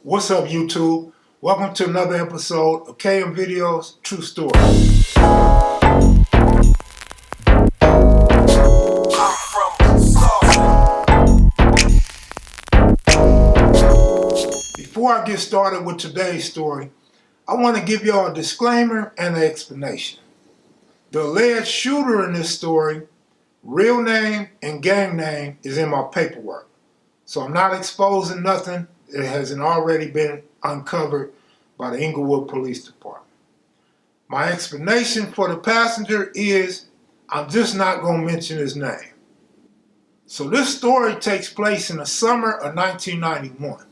What's up, YouTube? Welcome to another episode of KM Videos True Story. Before I get started with today's story, I want to give y'all a disclaimer and an explanation. The alleged shooter in this story, real name and gang name, is in my paperwork. So I'm not exposing nothing that hasn't already been uncovered by the Inglewood Police Department. My explanation for the passenger is I'm just not going to mention his name. So this story takes place in the summer of 1991.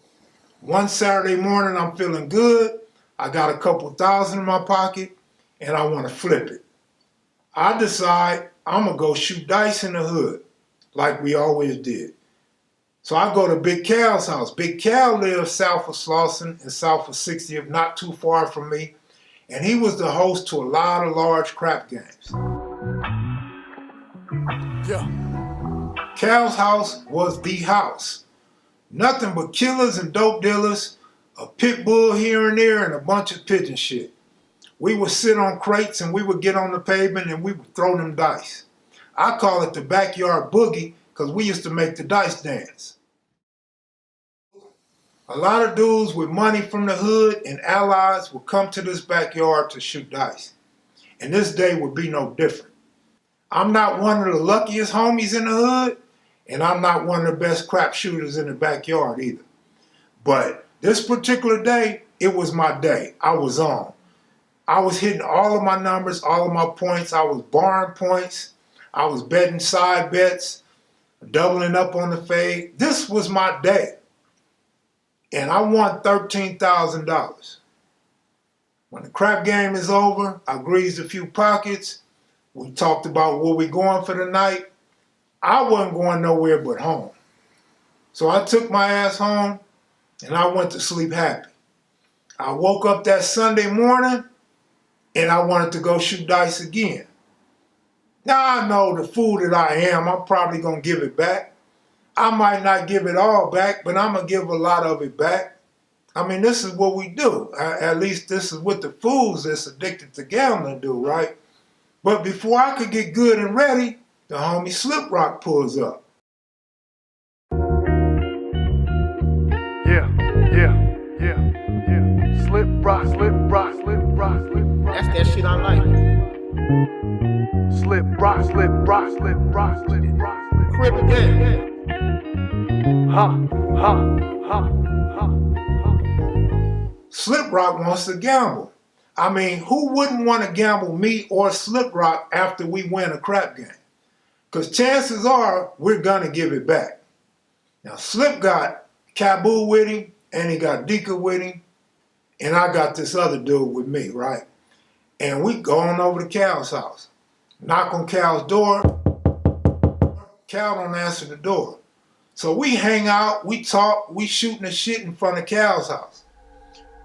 One Saturday morning, I'm feeling good. I got a couple thousand in my pocket and I want to flip it. I decide I'm going to go shoot dice in the hood like we always did. So I go to Big Cal's house. Big Cal lives south of Slauson and south of 60th, not too far from me. And he was the host to a lot of large crap games. Yeah. Cal's house was the house. Nothing but killers and dope dealers, a pit bull here and there, and a bunch of pigeon shit. We would sit on crates and we would get on the pavement and we would throw them dice. I call it the backyard boogie because we used to make the dice dance. A lot of dudes with money from the hood and allies would come to this backyard to shoot dice. And this day would be no different. I'm not one of the luckiest homies in the hood, and I'm not one of the best crap shooters in the backyard either. But this particular day, it was my day. I was on. I was hitting all of my numbers, all of my points. I was barring points. I was betting side bets, doubling up on the fade. This was my day. And I won $13,000. When the crap game is over, I greased a few pockets. We talked about where we going for the night. I wasn't going nowhere but home. So I took my ass home and I went to sleep happy. I woke up that Sunday morning and I wanted to go shoot dice again. Now I know the fool that I am, I'm probably going to give it back. I might not give it all back, but I'm going to give a lot of it back. I mean, this is what we do. At least this is what the fools that's addicted to gambling do, right? But before I could get good and ready, the homie Slip Rock pulls up. Yeah. Slip rock. That's that shit I like. Slip rock. Crip again. Slip Rock wants to gamble. I mean, who wouldn't want to gamble me or Slip Rock after we win a crap game? Because chances are we're going to give it back. Now, Slip got Cabu with him, and he got Dika with him, and I got this other dude with me, right? And we going over to Cal's house. Knock on Cal's door. Cal don't answer the door. So we hang out, we talk, we shooting the shit in front of Cal's house.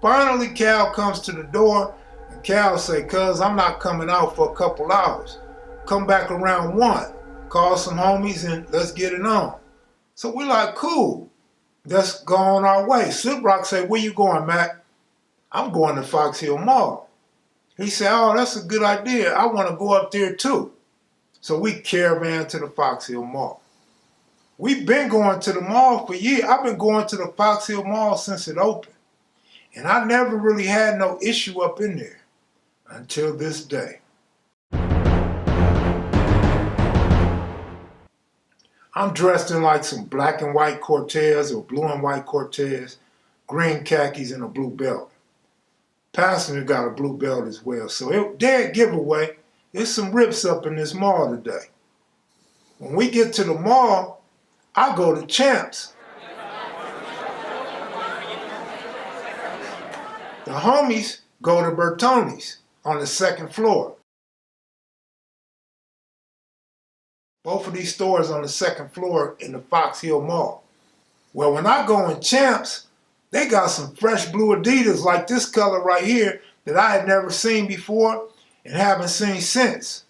Finally, Cal comes to the door, and Cal say, "Cuz, I'm not coming out for a couple hours. Come back around 1. Call some homies and let's get it on." So we like, cool. Let's go on our way. Slip Rock say, "Where you going, Mac?" "I'm going to Fox Hill Mall." He said, "Oh, that's a good idea. I want to go up there too." So we caravan to the Fox Hill Mall. We've been going to the mall for years. I've been going to the Fox Hill Mall since it opened. And I never really had no issue up in there until this day. I'm dressed in like some black and white Cortez or blue and white Cortez, green khakis and a blue belt. Passenger got a blue belt as well. So dead giveaway, there's some rips up in this mall today. When we get to the mall, I go to Champs. The homies go to Bertoni's on the 2nd floor. Both of these stores on the 2nd floor in the Fox Hill Mall. Well, when I go in Champs, they got some fresh blue Adidas like this color right here that I had never seen before and haven't seen since.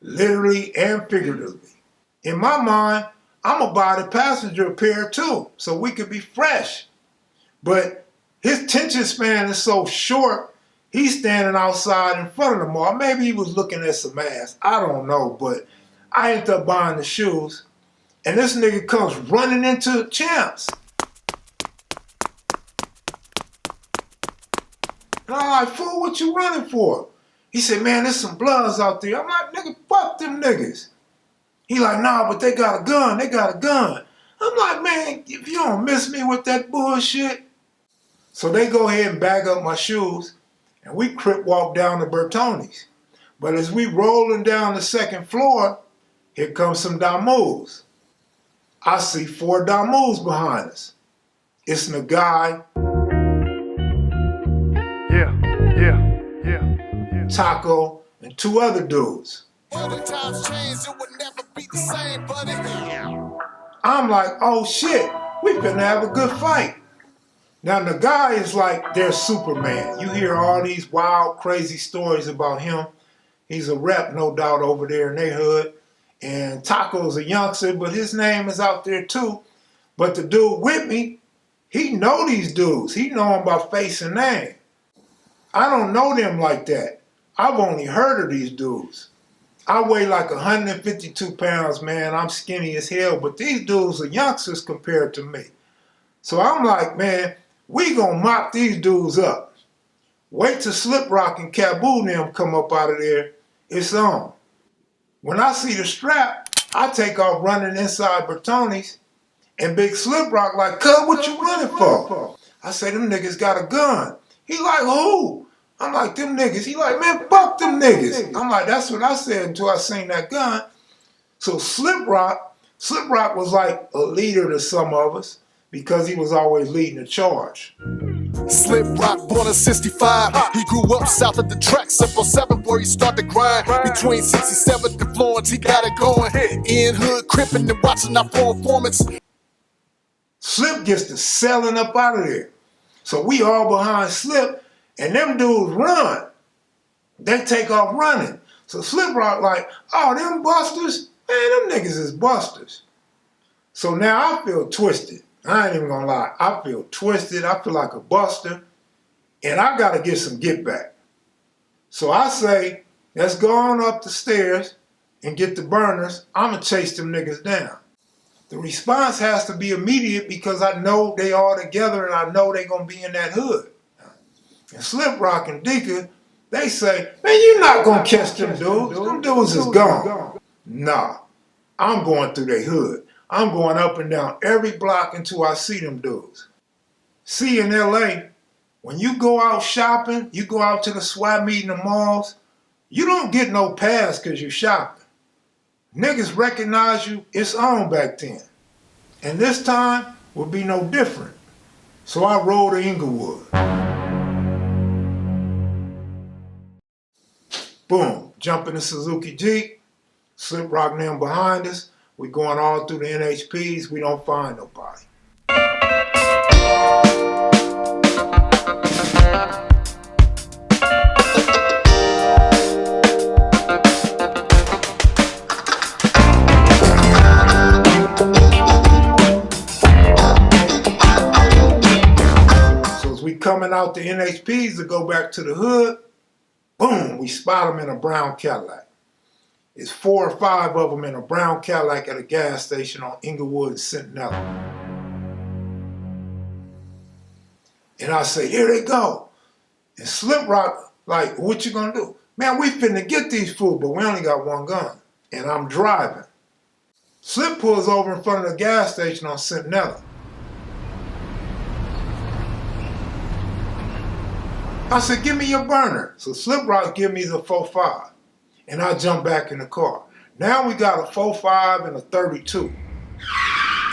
Literally and figuratively. In my mind, I'm going to buy the passenger a pair too, so we could be fresh. But His attention span is so short, he's standing outside in front of the mall. Maybe he was looking at some ass. I don't know, but I ended up buying the shoes. And this nigga comes running into Champs. And I'm like, fool, what you running for? He said, man, there's some bloods out there. I'm like, nigga, fuck them niggas. He like, nah, but they got a gun. They got a gun. I'm like, man, if you don't miss me with that bullshit. So they go ahead and bag up my shoes, and we crip walk down to Bertoni's. But as we rolling down the second floor, here comes some Damus. I see 4 Damus behind us. It's the guy, Taco, and 2 other dudes. I'm like, oh shit, we finna have a good fight. Now the guy is like their Superman. You hear all these wild, crazy stories about him. He's a rep, no doubt, over there in their hood. And Taco's a youngster, but his name is out there too. But the dude with me, he know these dudes. He know them by face and name. I don't know them like that. I've only heard of these dudes. I weigh like 152 pounds, man. I'm skinny as hell, but these dudes are youngsters compared to me. So I'm like, man, we gonna mop these dudes up. Wait till Slip Rock and Cabu and them come up out of there, it's on. When I see the strap, I take off running inside Bertoni's, and Big Slip Rock like, cuz, what you running for? I say, them niggas got a gun. He like, who? I'm like, them niggas. He like, man, fuck them niggas. I'm like, that's what I said until I seen that gun. So Slip Rock was like a leader to some of us because he was always leading the charge. Slip Rock, born in 65. He grew up south of the track, Simple 7, where he started to grind. Between 67th and Florence, he got it going. In hood, crippin' and watching our performance. Slip gets to selling up out of there. So we all behind Slip, and them dudes run. They take off running. So Slip Rock like, oh, them busters? Man, them niggas is busters. So now I feel twisted. I ain't even gonna lie. I feel twisted. I feel like a buster. And I gotta get some get back. So I say, let's go on up the stairs and get the burners. I'ma chase them niggas down. The response has to be immediate because I know they all together and I know they gonna be in that hood. And Slip Rock and Deacon, they say, man, you not gonna catch them dudes. Them dudes is gone. Nah, I'm going through their hood. I'm going up and down every block until I see them dudes. See, in LA, when you go out shopping, you go out to the swap meet in the malls, you don't get no pass because you're shopping. Niggas recognize you, it's on back then. And this time will be no different. So I roll to Inglewood. Boom, jump in the Suzuki Jeep, Slip Rock and them behind us. We going all through the NHPs, we don't find nobody. So as we coming out the NHPs to go back to the hood, boom, we spot them in a brown Cadillac. It's 4 or 5 of them in a brown Cadillac at a gas station on Inglewood and Centinela. And I say, here they go. And Slip Rock, like, what you gonna do? Man, we finna get these fools, but we only got one gun. And I'm driving. Slip pulls over in front of the gas station on Centinela. I said, give me your burner. So Slip Rock give me the 4.5. And I jump back in the car. Now we got a 4.5 and a 32.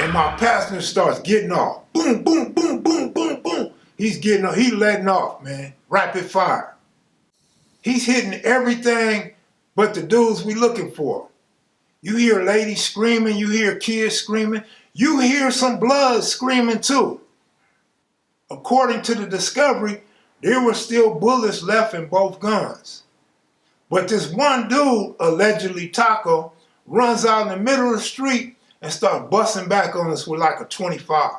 And my passenger starts getting off. Boom, boom, boom, boom, boom, boom. He's getting off, he's letting off, man. Rapid fire. He's hitting everything but the dudes we looking for. You hear ladies screaming, you hear kids screaming, you hear some blood screaming too. According to the discovery, there were still bullets left in both guns. But this one dude, allegedly Taco, runs out in the middle of the street and starts busting back on us with like a 25.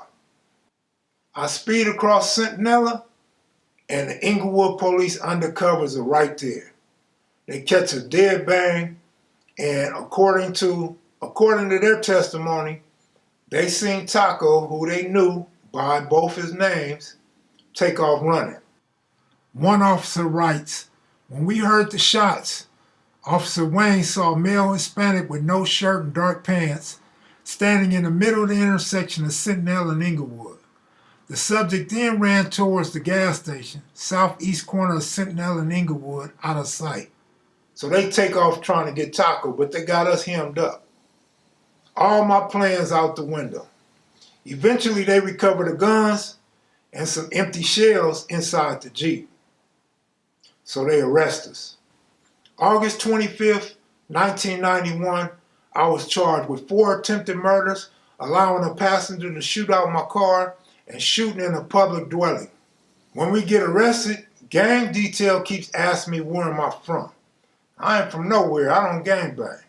I speed across Centinela, and the Inglewood Police undercovers are right there. They catch a dead bang, and according to their testimony, they seen Taco, who they knew by both his names, take off running. One officer writes, "When we heard the shots, Officer Wayne saw a male Hispanic with no shirt and dark pants standing in the middle of the intersection of Centinela and Inglewood. The subject then ran towards the gas station, southeast corner of Centinela and Inglewood, out of sight." So they take off trying to get Taco, but they got us hemmed up. All my plans out the window. Eventually they recover the guns and some empty shells inside the Jeep. So they arrest us. August 25th, 1991, I was charged with 4 attempted murders, allowing a passenger to shoot out my car, and shooting in a public dwelling. When we get arrested, gang detail keeps asking me where am I from. I ain't from nowhere, I don't gangbang.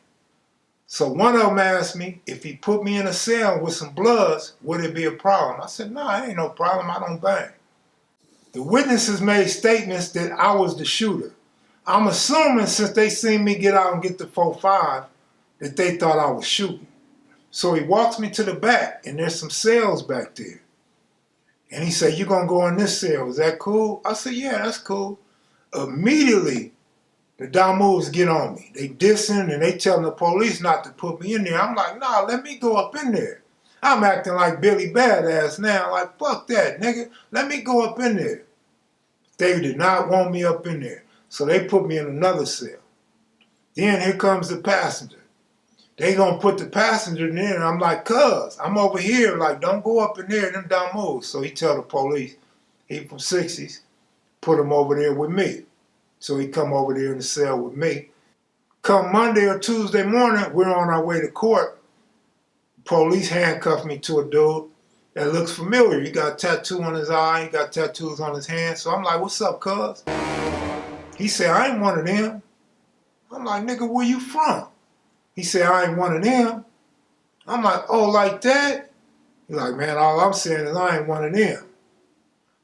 So one of them asked me if he put me in a cell with some bloods, would it be a problem? I said, nah, it ain't no problem, I don't bang. The witnesses made statements that I was the shooter. I'm assuming since they seen me get out and get the 4.5 that they thought I was shooting. So he walks me to the back and there's some cells back there. And he said, "You gonna go in this cell, is that cool?" I said, "Yeah, that's cool." Immediately, the Damus get on me. They dissing and they telling the police not to put me in there. I'm like, nah, let me go up in there. I'm acting like Billy Badass now, like, fuck that, nigga. Let me go up in there. They did not want me up in there. So they put me in another cell. Then here comes the passenger. They gonna put the passenger in there, and I'm like, cuz, I'm over here, like, don't go up in there, them Damus. So he tell the police, he from 60s, put him over there with me. So he come over there in the cell with me. Come Monday or Tuesday morning, we're on our way to court. Police handcuffed me to a dude that looks familiar. He got a tattoo on his eye, he got tattoos on his hand. So I'm like, what's up, cuz? He said, I ain't one of them. I'm like, nigga, where you from? He said, I ain't one of them. I'm like, oh, like that? He's like, man, all I'm saying is I ain't one of them.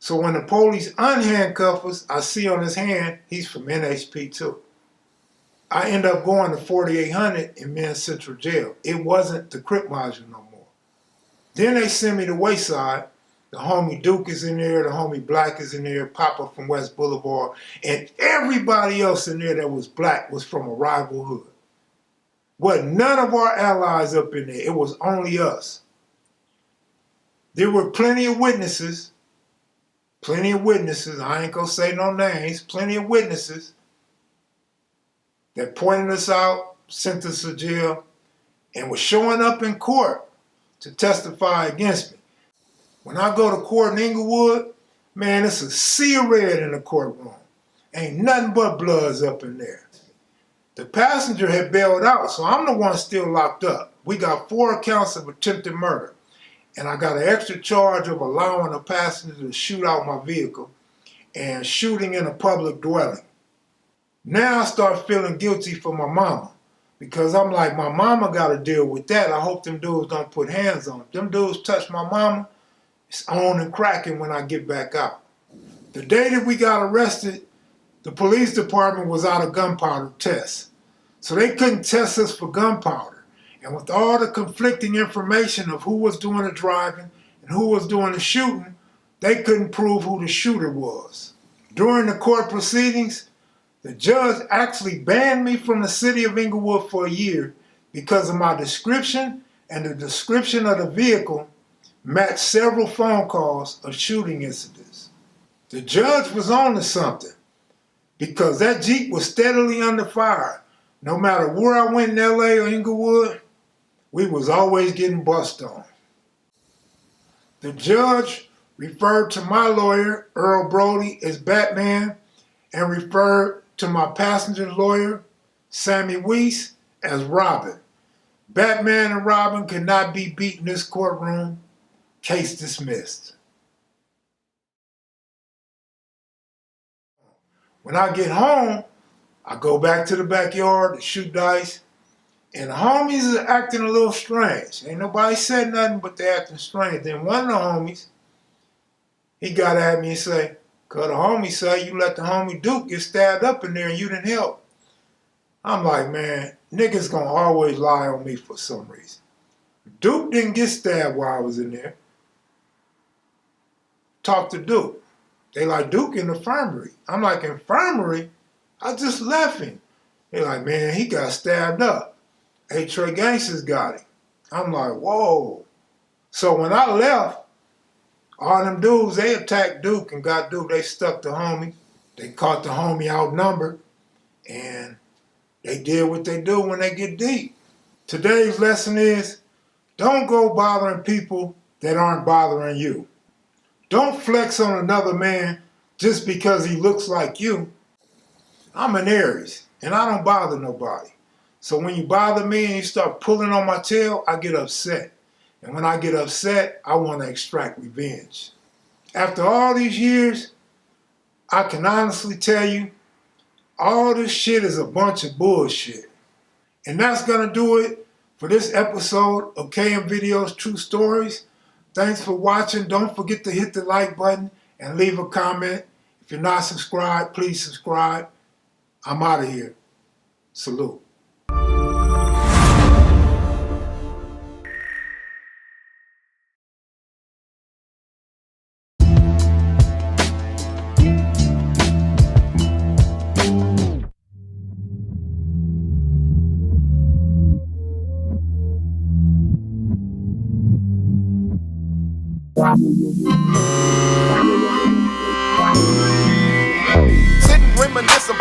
So when the police unhandcuff us, I see on his hand, he's from NHP too. I end up going to 4800 in Men's Central Jail. It wasn't the Crip module no more. Then they send me to Wayside. The homie Duke is in there, the homie Black is in there, Papa from West Boulevard, and everybody else in there that was black was from a rival hood. Wasn't none of our allies up in there. It was only us. There were plenty of witnesses, I ain't gonna say no names, plenty of witnesses that pointed us out, sent us to jail, and was showing up in court to testify against me. When I go to court in Inglewood, man, it's a sea of red in the courtroom. Ain't nothing but bloods up in there. The passenger had bailed out, so I'm the one still locked up. We got 4 counts of attempted murder. And I got an extra charge of allowing a passenger to shoot out my vehicle and shooting in a public dwelling. Now I start feeling guilty for my mama because I'm like, my mama got to deal with that. I hope them dudes don't put hands on them. Them dudes touch my mama, it's on and cracking when I get back out. The day that we got arrested, the police department was out of gunpowder tests. So they couldn't test us for gunpowder. And with all the conflicting information of who was doing the driving and who was doing the shooting, they couldn't prove who the shooter was. During the court proceedings, the judge actually banned me from the city of Inglewood for a year because of my description, and the description of the vehicle matched several phone calls of shooting incidents. The judge was on to something because that Jeep was steadily under fire. No matter where I went in LA or Inglewood, we was always getting bust on. The judge referred to my lawyer, Earl Brody, as Batman, and referred to my passenger lawyer, Sammy Weiss, as Robin. Batman and Robin could not be beat in this courtroom. Case dismissed. When I get home, I go back to the backyard to shoot dice, and the homies are acting a little strange. Ain't nobody said nothing, but they acting strange. Then one of the homies He got at me and say, "'Cause the homie say you let the homie Duke get stabbed up in there and you didn't help." I'm like, man, niggas gonna always lie on me for some reason. Duke didn't get stabbed while I was in there. Talk to Duke. They like, "Duke in the infirmary." I'm like, "Infirmary? I just left him." They like, "Man, he got stabbed up. Hey, Trey Gangsters got him." I'm like, whoa. So when I left, all them dudes, they attacked Duke and got Duke. They stuck the homie. They caught the homie outnumbered. And they did what they do when they get deep. Today's lesson is, don't go bothering people that aren't bothering you. Don't flex on another man just because he looks like you. I'm an Aries, and I don't bother nobody. So when you bother me and you start pulling on my tail, I get upset. And when I get upset, I want to extract revenge. After all these years, I can honestly tell you, all this shit is a bunch of bullshit. And that's going to do it for this episode of KM Videos True Stories. Thanks for watching. Don't forget to hit the like button and leave a comment. If you're not subscribed, please subscribe. I'm out of here. Salute. Sitting reminiscing